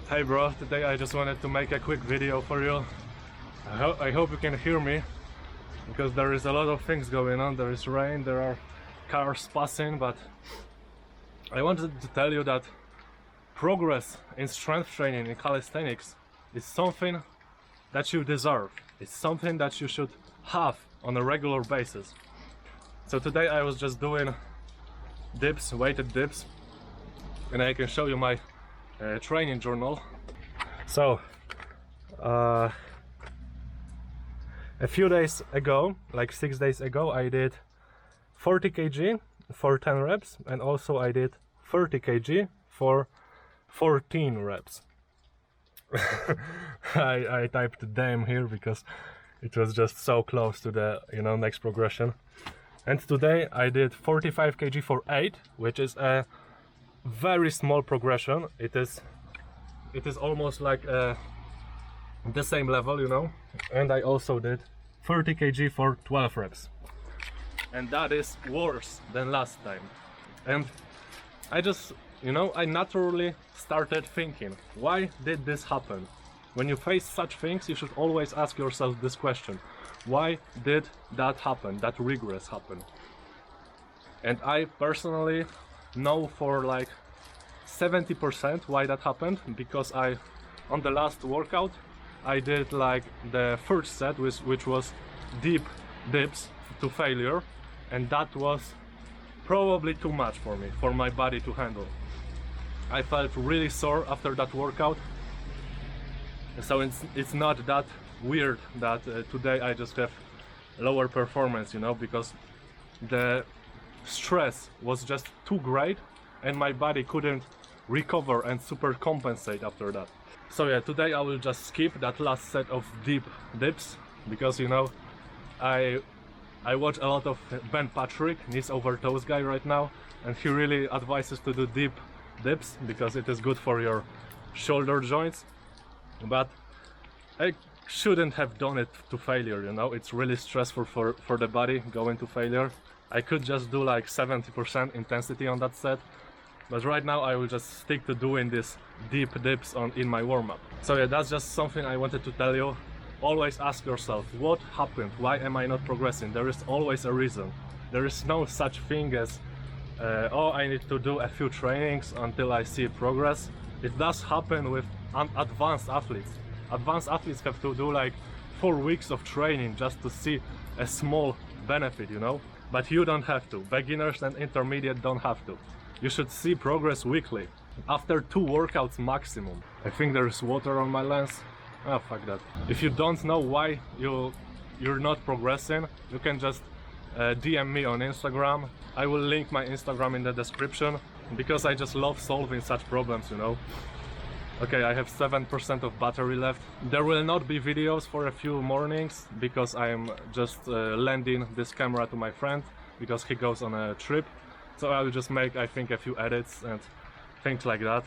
Hey bro, today I just wanted to make a quick video for you. I hope you can hear me, because there is a lot of things going on. There is rain, there are cars passing, but I wanted to tell you that progress in strength training, in calisthenics, is something that you deserve. It's something that you should have on a regular basis. So today I was just doing dips, weighted dips, and I can show you my training journal. So a few days ago, like 6 days ago, I did 40 kg for 10 reps, and also I did 30 kg for 14 reps. I typed damn here because it was just so close to the next progression. And today I did 45 kg for 8, which is a very small progression. It is almost like the same level, and I also did 30 kg for 12 reps, and that is worse than last time. And I just I naturally started thinking, why did this happen? When you face such things, you should always ask yourself this question: why did that happen, that regress happen? And I personally know for like 70% why that happened, because on the last workout I did like the first set, which was deep dips to failure, and that was probably too much for me, for my body to handle. I felt really sore after that workout, so it's not that weird that today I just have lower performance, because the stress was just too great and my body couldn't recover and super compensate after that. So yeah, today I will just skip that last set of deep dips, because I watch a lot of Ben Patrick, knees over toes guy right now, and he really advises to do deep dips because it is good for your shoulder joints. But I shouldn't have done it to failure, it's really stressful for the body going to failure. I could just do like 70% intensity on that set, but right now I will just stick to doing these deep dips in my warm-up. So yeah, that's just something I wanted to tell you. Always ask yourself, what happened? Why am I not progressing? There is always a reason. There is no such thing as oh, I need to do a few trainings until I see progress. It does happen with advanced athletes. Advanced athletes have to do like 4 weeks of training just to see a small benefit, but you don't have to. Beginners and intermediate don't have to. You should see progress weekly, after 2 workouts maximum. I think there's water on my lens. Oh, fuck that. If you don't know why you're not progressing, you can just DM me on Instagram. I will link my Instagram in the description, because I just love solving such problems, Okay, I have 7% of battery left. There will not be videos for a few mornings, because I am just lending this camera to my friend, because he goes on a trip. So I will just make, I think, a few edits and things like that.